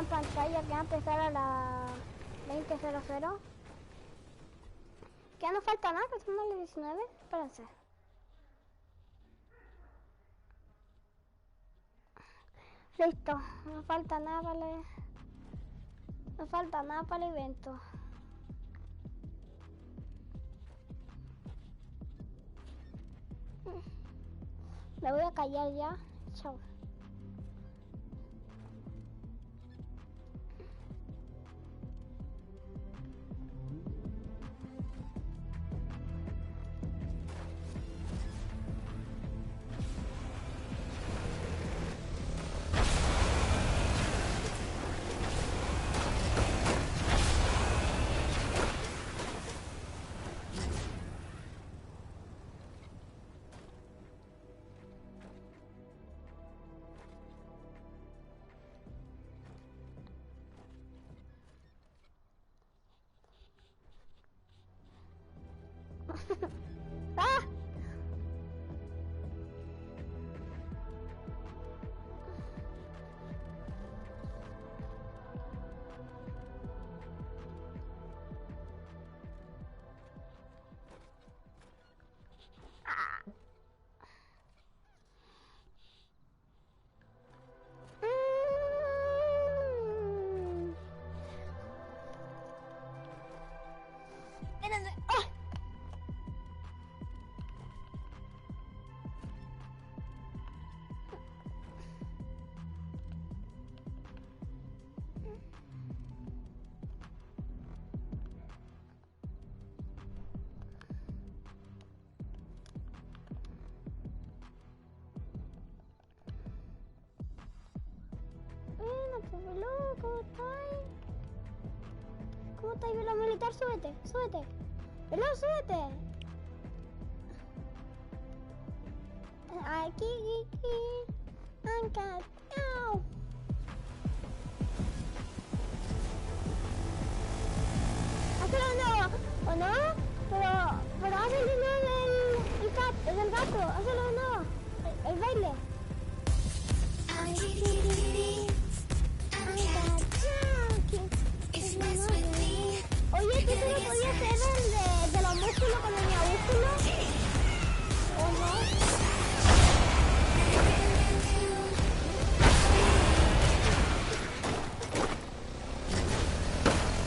en pantalla que va a empezar a las 20:00. Que ya no falta nada, que son las 19. Espérense. Listo, no falta nada para el evento. Me voy a callar ya. Chao. ¡Ah! Espérense. ¡Ah! Bueno, pues loco, ¿cómo estáis? ¿Cómo estáis, velo militar? Súbete, súbete. Velo, súbete. Aquí, Anca, chao. Hazlo de nuevo, ¿o no? Pero haz el de nuevo el gato, hazlo de nuevo. El baile. Oye, ¿tú no podías hacer el de los músculos con el miabúsculo? ¿O no?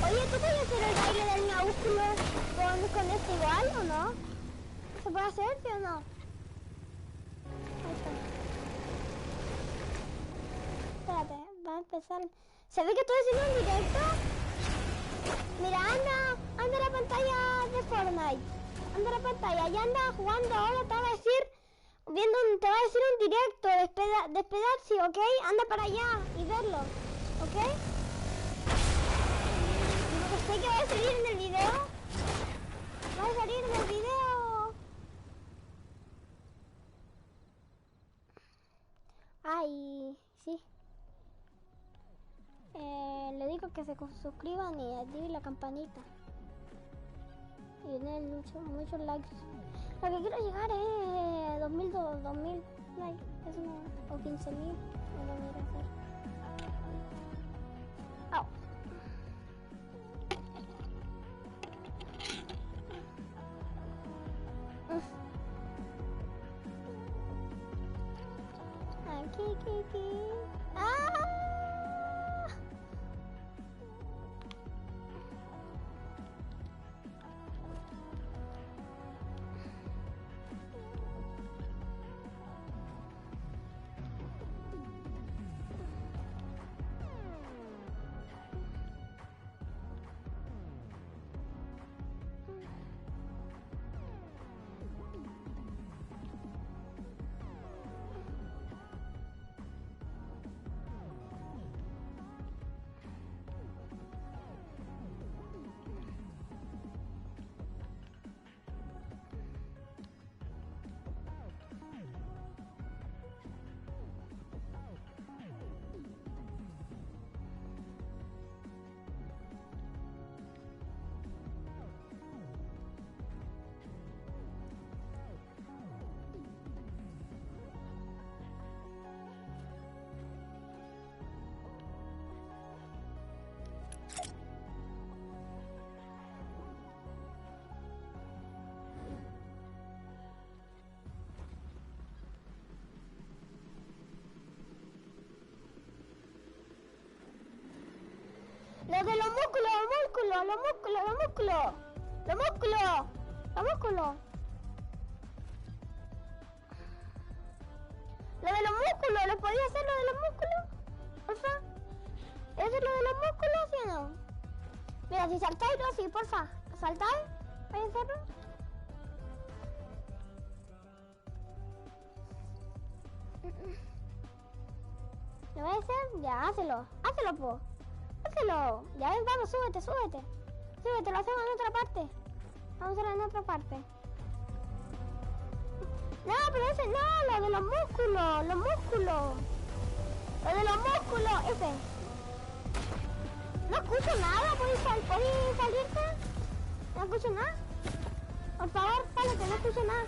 Oye, ¿tú podías hacer el baile del miabúsculo con este igual o no? ¿Se puede hacer, sí o no? Ahí está. Espérate, va a empezar. ¿Se ve que estoy haciendo un directo? Mira, anda la pantalla de Fortnite. Anda la pantalla, ya anda jugando ahora, te va a decir, te va a decir un directo, despedarse, ¿ok? Anda para allá y verlo, ¿ok? ¿Sé que va a salir en el video? Va a salir en el video. Ay, sí. Le digo que se suscriban y activen la campanita. Y den muchos likes. Lo que quiero llegar es 2000 likes. Eso no, o 15.000. No lo voy a hacer. Oh. Aquí. ¡Ah! Lo de los músculos, los músculos. Lo de los músculos, ¿lo podía hacer lo de los músculos? Porfa. ¿Eso es lo de los músculos, sí o no? Mira, si saltáis, no, sí, porfa. ¿Saltáis? ¿Vais a hacerlo? ¿Lo vais a hacer? Ya, hazlo, po. Hazlo. Ya ven, vamos, súbete. Súbete, lo hacemos en otra parte. Vamos a hacerlo en otra parte. No, pero ese no, lo de los músculos. Lo de los músculos, ese. No escucho nada, ¿podéis salirte? No escucho nada. Por favor, párate, no escucho nada.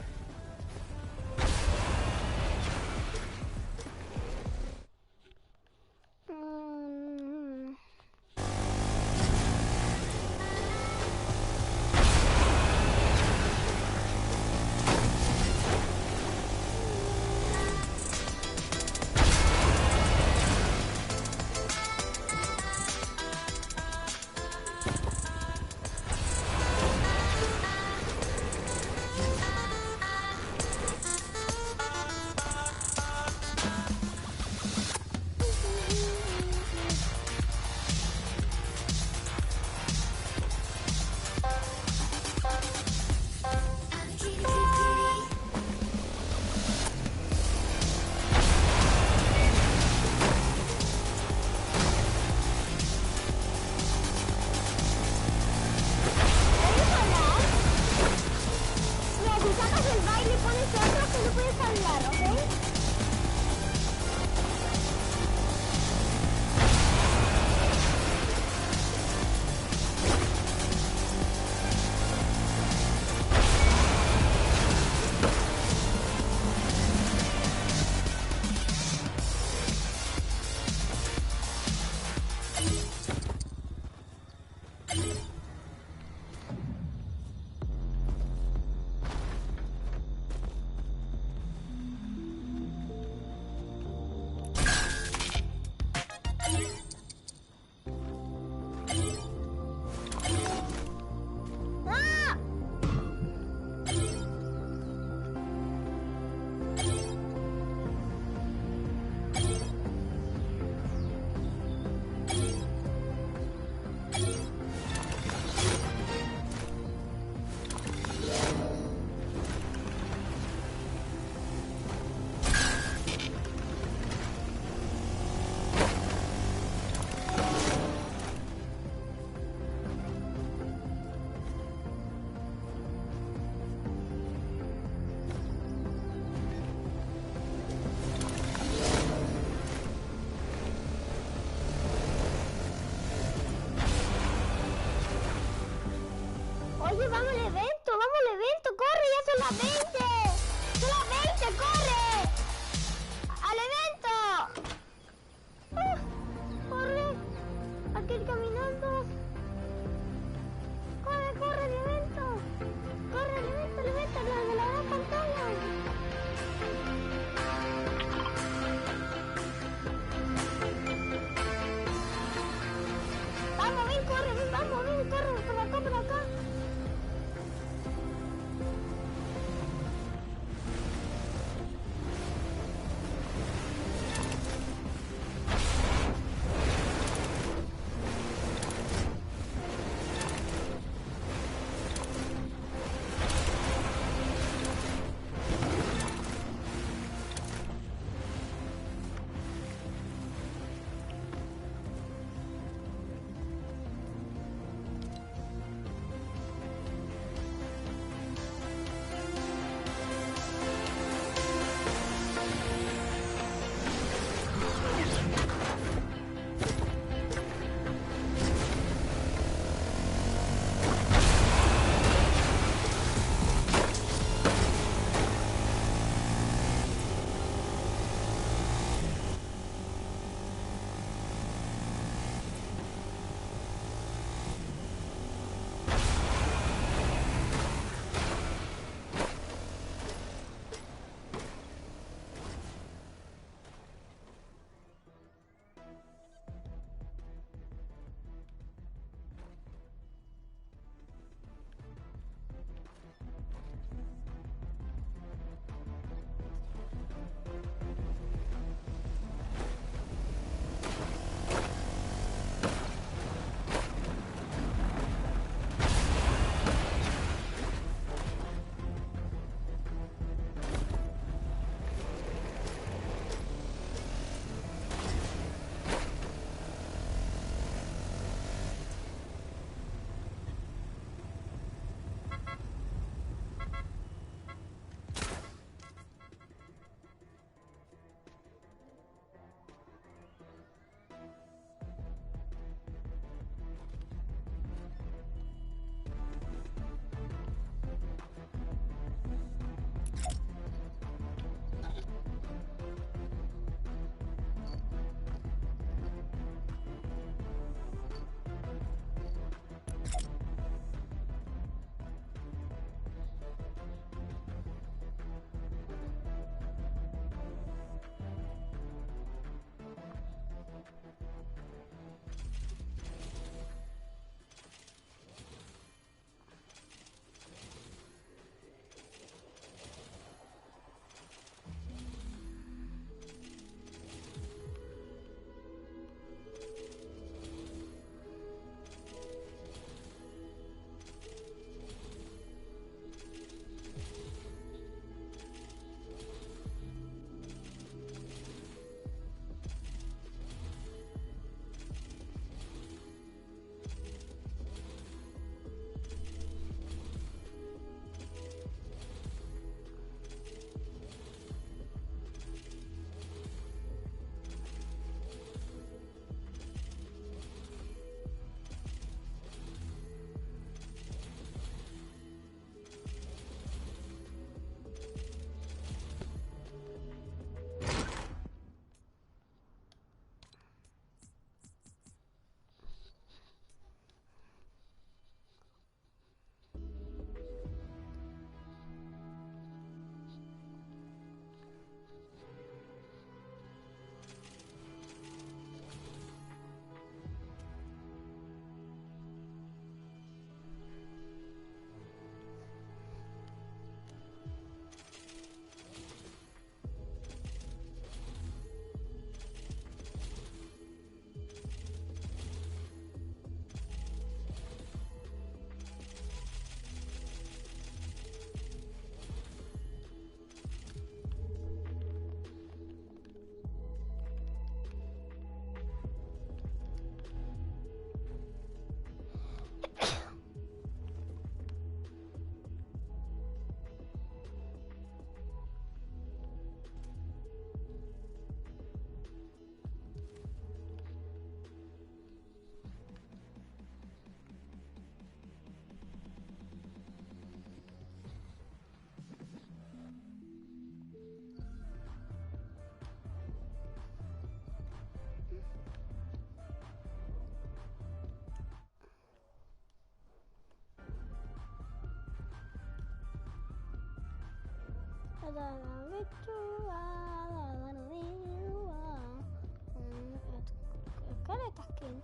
¿Qué le estás aquí?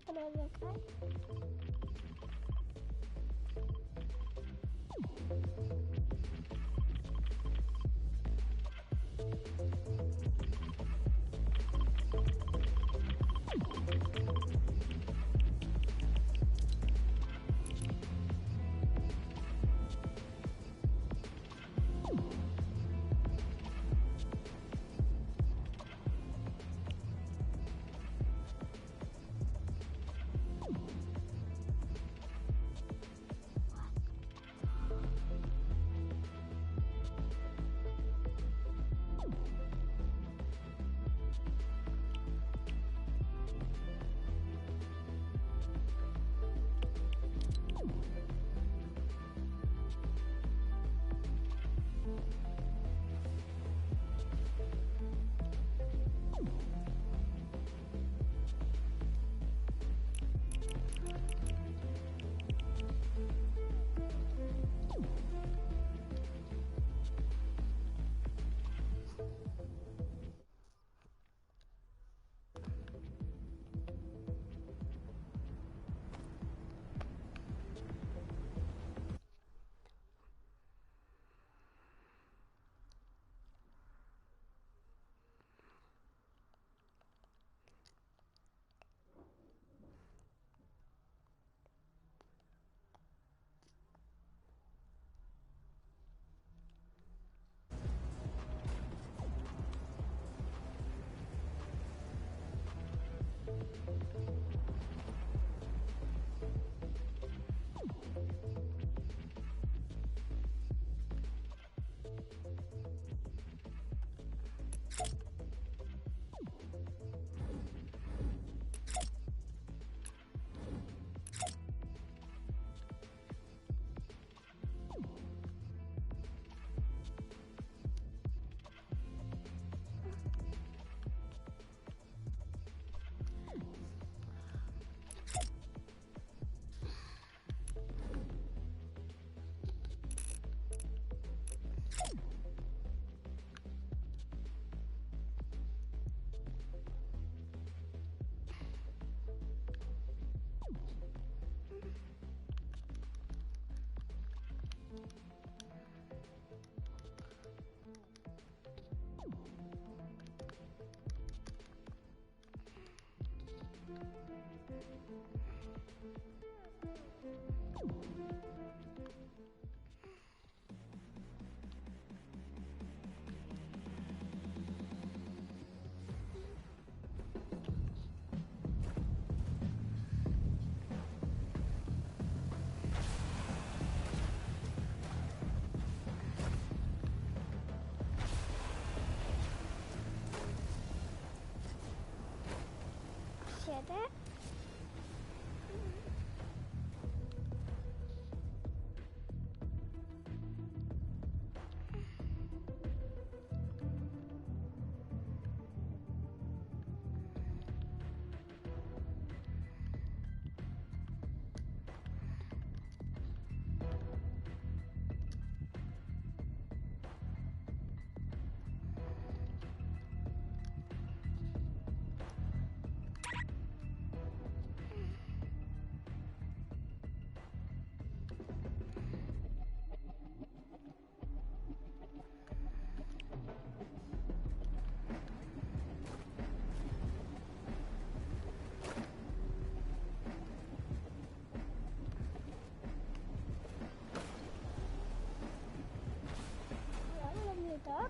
Pero de acá. Siete. monitor.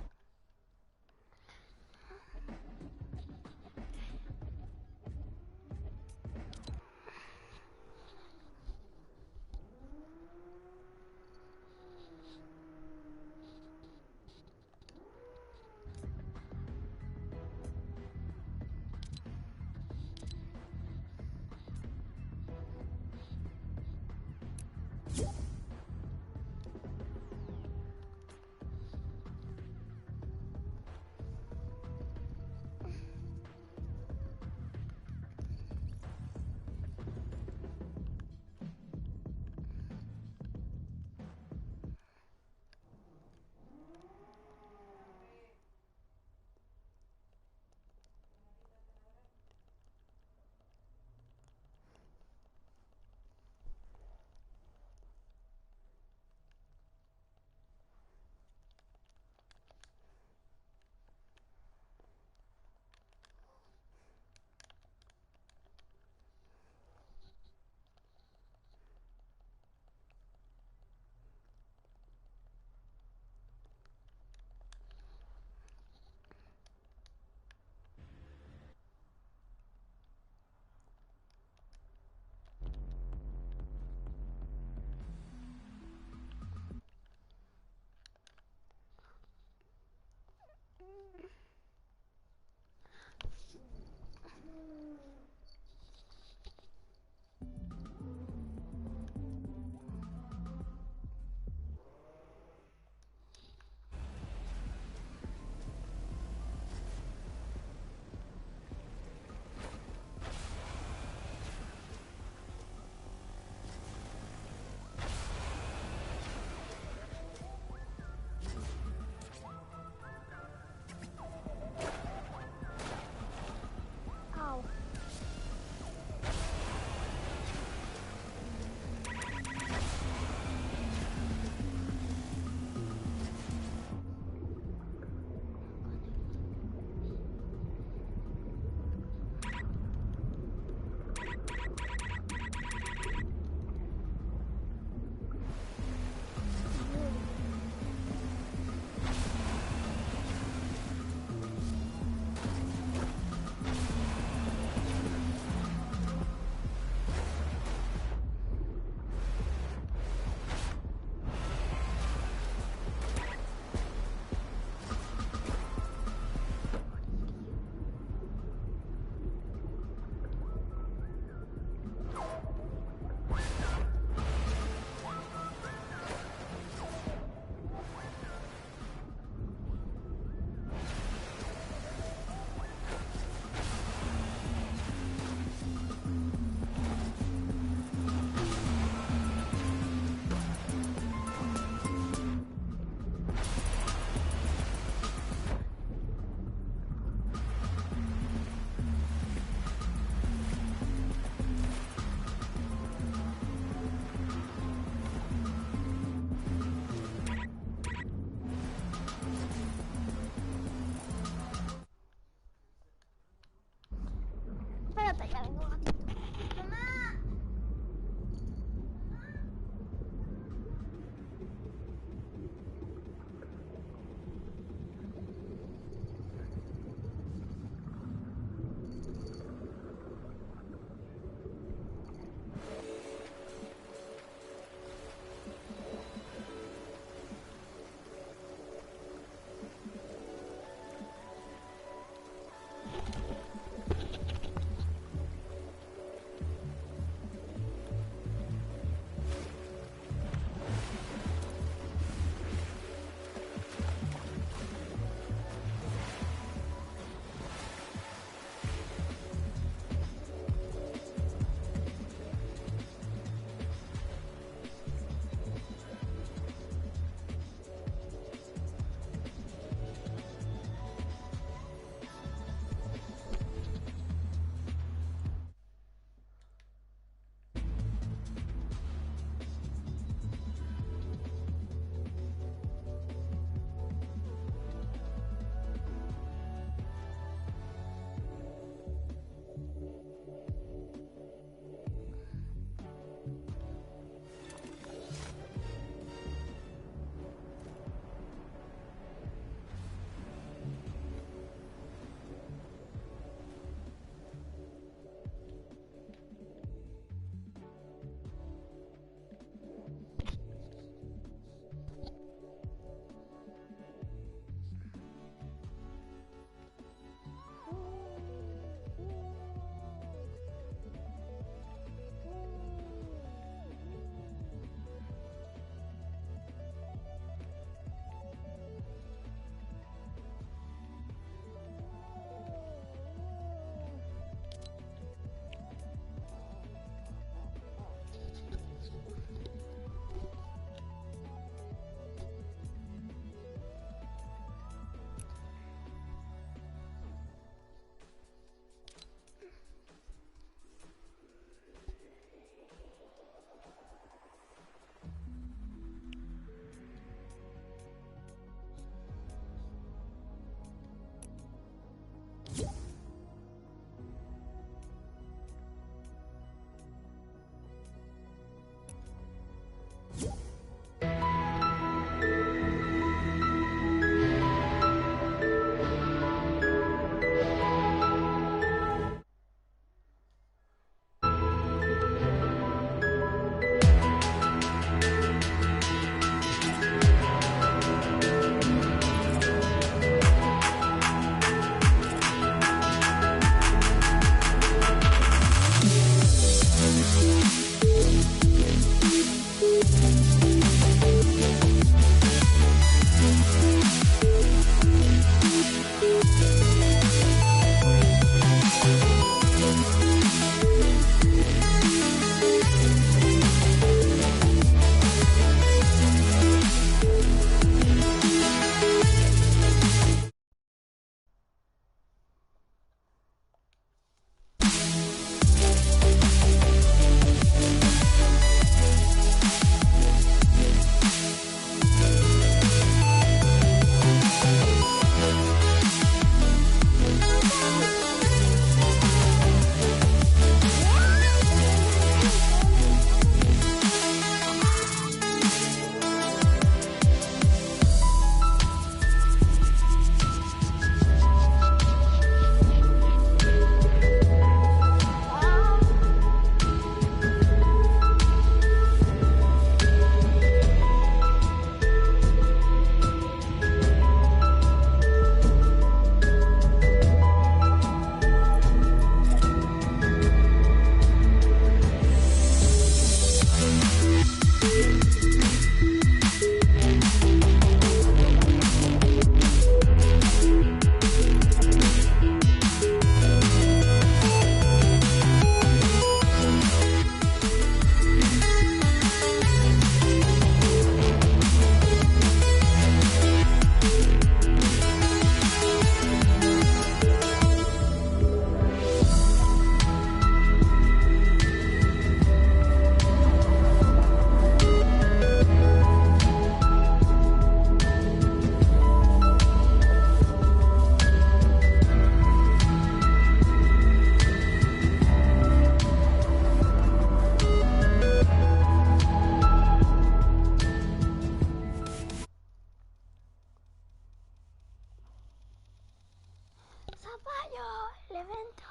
El evento.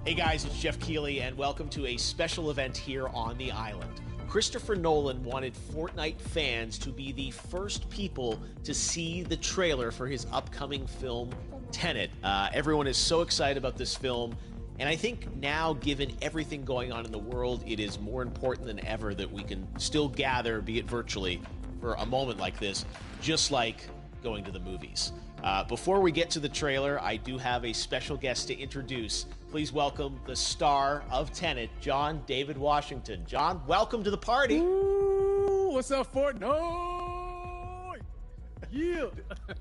Hey guys, it's Jeff Keighley, and welcome to a special event here on the island. Christopher Nolan wanted Fortnite fans to be the first people to see the trailer for his upcoming film, Tenet. Everyone is so excited about this film, and I think now, given everything going on in the world, it is more important than ever that we can still gather, be it virtually, for a moment like this, just like going to the movies. Before we get to the trailer, I do have a special guest to introduce. Please welcome the star of Tenet, John David Washington. John, welcome to the party. Ooh, what's up, Fortnite? Yeah.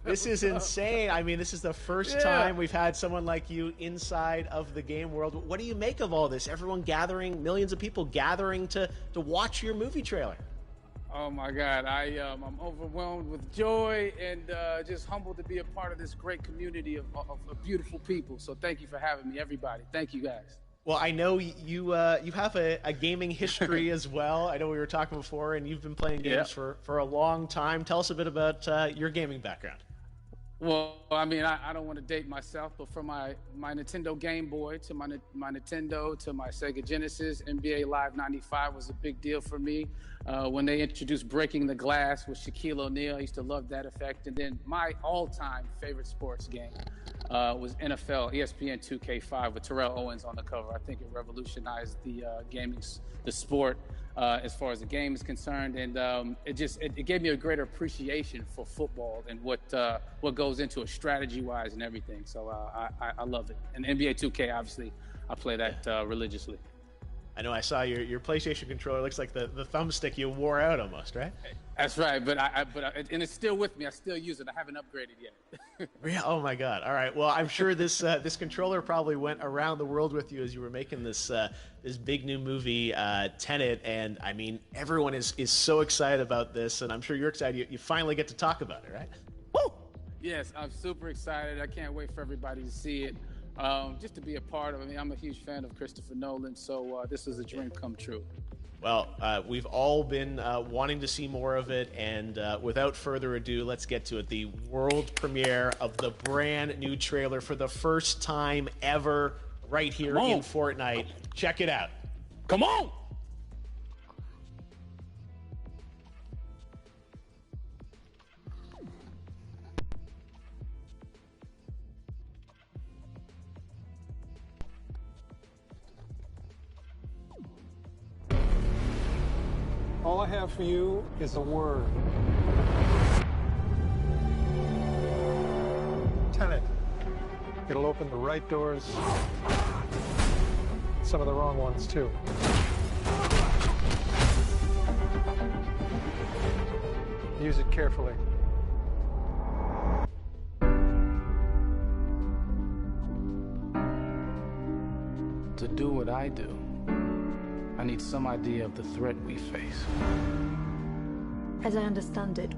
This is insane. I mean, this is the first time we've had someone like you inside of the game world. What do you make of all this? Everyone gathering, millions of people gathering to watch your movie trailer. Oh my God, I'm overwhelmed with joy and just humbled to be a part of this great community of beautiful people. So thank you for having me, everybody. Thank you, guys. Well, I know you have a gaming history as well. I know we were talking before, and you've been playing games for a long time. Tell us a bit about your gaming background. Well, I mean, I don't want to date myself, but from my Nintendo Game Boy to my Nintendo to my Sega Genesis, NBA Live 95 was a big deal for me. When they introduced Breaking the Glass with Shaquille O'Neal, I used to love that effect. And then my all-time favorite sports game was NFL ESPN 2K5 with Terrell Owens on the cover. I think it revolutionized the the sport as far as the game is concerned, and it gave me a greater appreciation for football and what goes into it strategy-wise and everything. So I love it. And NBA 2K, obviously, I play that religiously. I know I saw your PlayStation controller. Looks like the thumbstick you wore out almost, right? That's right, but and it's still with me. I still use it. I haven't upgraded yet. Yeah. Oh my God. All right. Well, I'm sure this controller probably went around the world with you as you were making this big new movie, Tenet. And I mean, everyone is so excited about this, and I'm sure you're excited. You finally get to talk about it, right? Woo! Yes, I'm super excited. I can't wait for everybody to see it. Just to be a part of it. I mean, I'm a huge fan of Christopher Nolan, so this is a dream come true. Well, we've all been wanting to see more of it, and without further ado, let's get to it. The world premiere of the brand new trailer for the first time ever right here in Fortnite. Check it out. Come on! All I have for you is a word. Tenet. It'll open the right doors, some of the wrong ones, too. Use it carefully. To do what I do, I need some idea of the threat we face. As I understand it,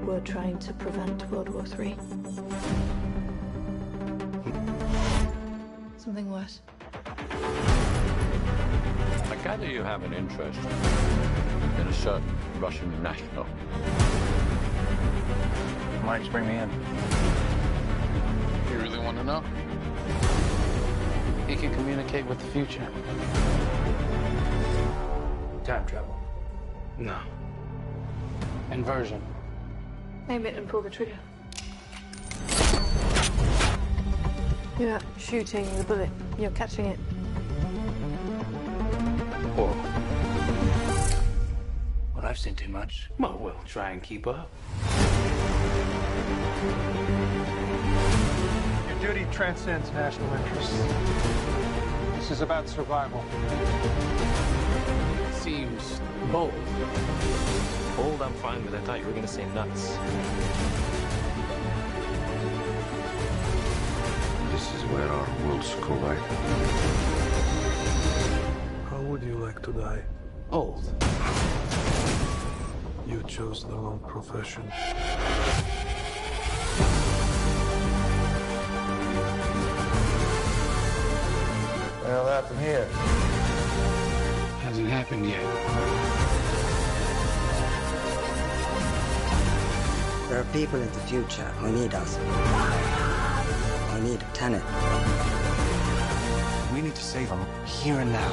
we're trying to prevent World War III. Something worse. I gather you have an interest in a certain Russian national. Why don't you bring me in? You really want to know? He can communicate with the future. Time travel. No. Inversion. Aim it and pull the trigger. You're not shooting the bullet, you're catching it. Whoa. Well, I've seen too much. Well, we'll try and keep up. Your duty transcends national interests. This is about survival. Seems bold. Bold, I'm fine with. I thought you were going to say nuts. This is where our worlds collide. How would you like to die? Old. You chose the wrong profession. Well, that from here. Hasn't happened yet. There are people in the future who need us. Who need Tenet. We need to save them here and now.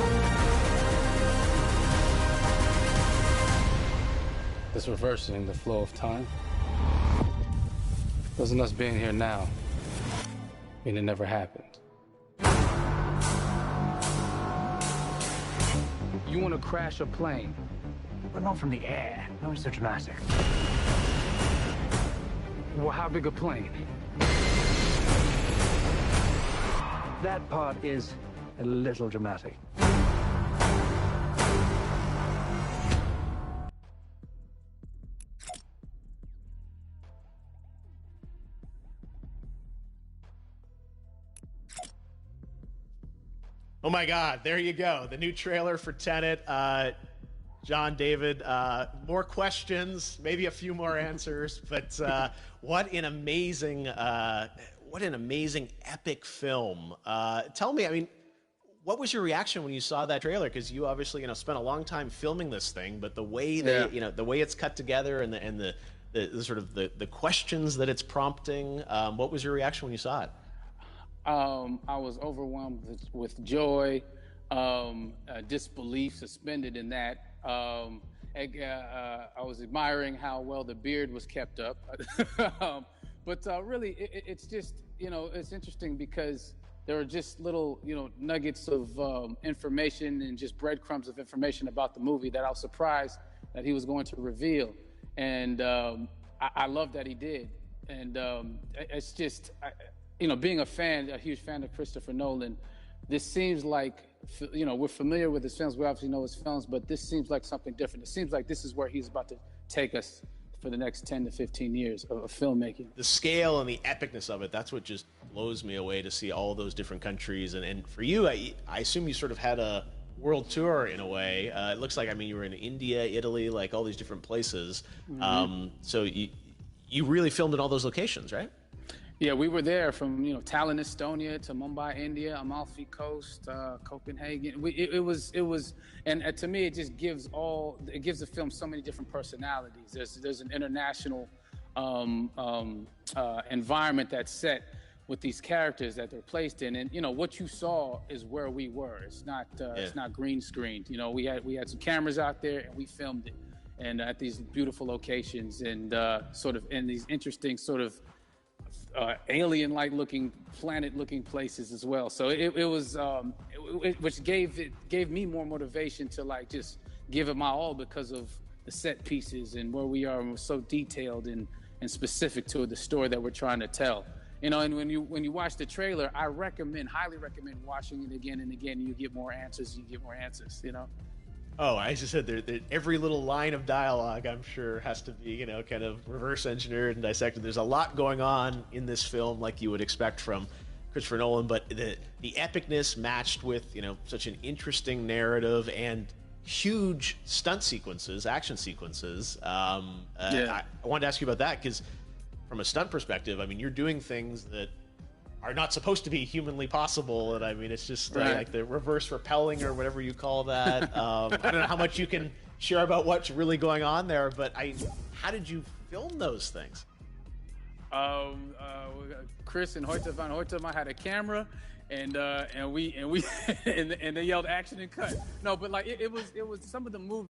This reversing the flow of time. Doesn't us being here now mean it never happened? You want to crash a plane? But not from the air. No one's so dramatic. Well, how big a plane? That part is a little dramatic. Oh my God, there you go. The new trailer for Tenet. John, David, more questions, maybe a few more answers, but what an amazing epic film. Tell me, I mean, what was your reaction when you saw that trailer? Because you obviously, spent a long time filming this thing, but the way they, the way it's cut together and the sort of the questions that it's prompting, what was your reaction when you saw it? I was overwhelmed with joy, disbelief suspended in that. I was admiring how well the beard was kept up. But really, it's just, it's interesting because there are just little, nuggets of information and just breadcrumbs of information about the movie that I was surprised that he was going to reveal. And I love that he did. And it's just, being a huge fan of Christopher Nolan, this seems like, we're familiar with his films. We obviously know his films, but this seems like something different. It seems like this is where he's about to take us for the next 10 to 15 years of filmmaking. The scale and the epicness of it, that's what just blows me away, to see all those different countries. And for you, I assume you sort of had a world tour in a way. It looks like, you were in India, Italy, like all these different places. Mm-hmm. So you really filmed in all those locations, right? Yeah, we were there from Tallinn, Estonia, to Mumbai, India, Amalfi Coast, Copenhagen. It was, and to me, it just gives the film so many different personalities. There's an international environment that's set with these characters that they're placed in, and what you saw is where we were. It's not green screened. We had some cameras out there and we filmed it, and at these beautiful locations and sort of in these interesting sort of alien-like looking, planet-looking places as well. So it was, which gave me more motivation to like just give it my all because of the set pieces and where we are, and we're so detailed and specific to the story that we're trying to tell. And when you watch the trailer, I highly recommend watching it again and again. You get more answers. Oh, I just said that every little line of dialogue, I'm sure, has to be, kind of reverse engineered and dissected. There's a lot going on in this film, like you would expect from Christopher Nolan, but the epicness matched with, such an interesting narrative and huge stunt sequences, action sequences. I wanted to ask you about that because from a stunt perspective, I mean, you're doing things that are not supposed to be humanly possible, and I mean, it's just like the reverse rappelling or whatever you call that. I don't know how much you can share about what's really going on there, but how did you film those things? Chris and Hoyte van Hoytema had a camera, and they yelled action and cut. No, but like it was some of the movies,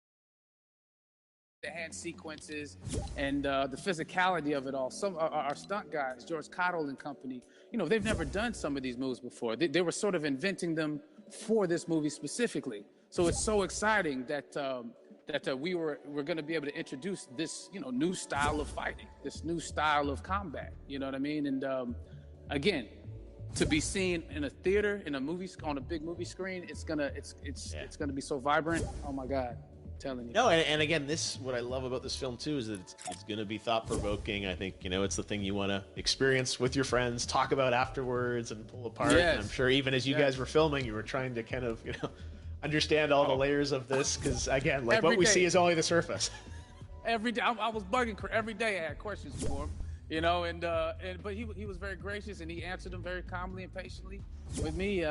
the hand sequences and the physicality of it all. Some our stunt guys, George Cottle and company, they've never done some of these moves before. They were sort of inventing them for this movie specifically. So it's so exciting that we're going to be able to introduce this new style of fighting, this new style of combat. You know what I mean? And again, to be seen in a theater, in a movie, on a big movie screen, it's gonna be so vibrant. Oh my God. Telling you. No, and again, what I love about this film too is that it's going to be thought-provoking. I think it's the thing you want to experience with your friends, talk about afterwards, and pull apart. Yes. And I'm sure even as you guys were filming, you were trying to kind of understand all the layers of this because again, like what we see is only the surface. Every day, I was bugging every day. I had questions for him, but he was very gracious and he answered them very calmly and patiently. With me,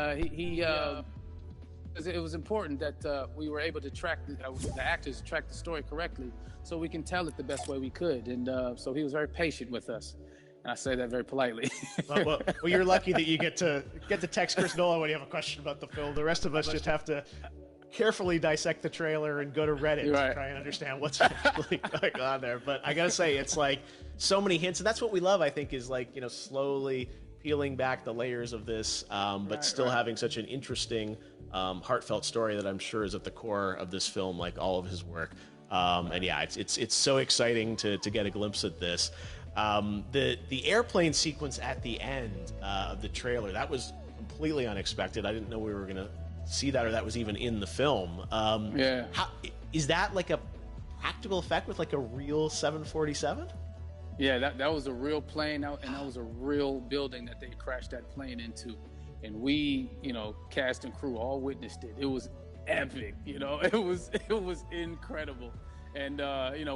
it was important that we were able to track the actors track the story correctly, so we can tell it the best way we could. And so he was very patient with us, and I say that very politely. well, you're lucky that you get to text Chris Nolan when you have a question about the film. The rest of us just have to carefully dissect the trailer and go to Reddit to try and understand what's really going on there. But I gotta say, it's like so many hints, and that's what we love. I think is like slowly peeling back the layers of this, but still having such an interesting, heartfelt story that I'm sure is at the core of this film, like all of his work. And yeah, it's so exciting to get a glimpse at this. The airplane sequence at the end of the trailer, that was completely unexpected. I didn't know we were gonna see that, or that was even in the film. Is that like a practical effect with like a real 747? Yeah, that was a real plane, and that was a real building that they crashed that plane into. And we, cast and crew all witnessed it. It was epic, it was incredible. And,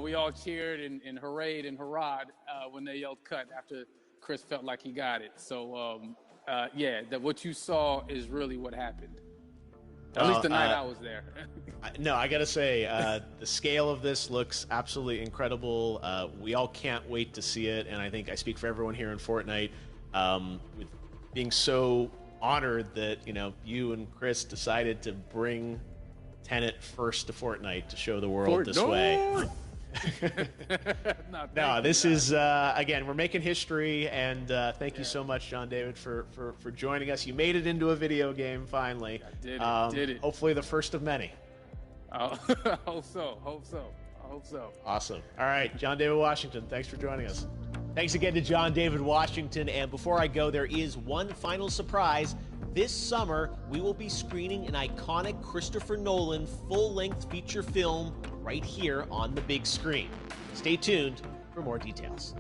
we all cheered and hurrayed and hurrahed when they yelled cut after Chris felt like he got it. So, that what you saw is really what happened. At least the night I was there. No, I gotta say, the scale of this looks absolutely incredible. We all can't wait to see it, and I think I speak for everyone here in Fortnite, with being so honored that you and Chris decided to bring Tenet first to Fortnite to show the world this way. No, this is again, we're making history, and thank you so much, John David, for joining us. You made it into a video game finally. I did it. Hopefully the first of many. Hope so. Awesome. All right, John David Washington, thanks for joining us. Thanks again to John David Washington. And before I go, there is one final surprise. This summer, we will be screening an iconic Christopher Nolan full-length feature film right here on the big screen. Stay tuned for more details.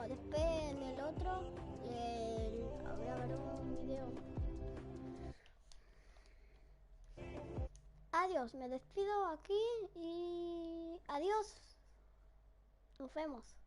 después en el otro voy a ver un video. Adiós, me despido aquí y adiós. Nos vemos.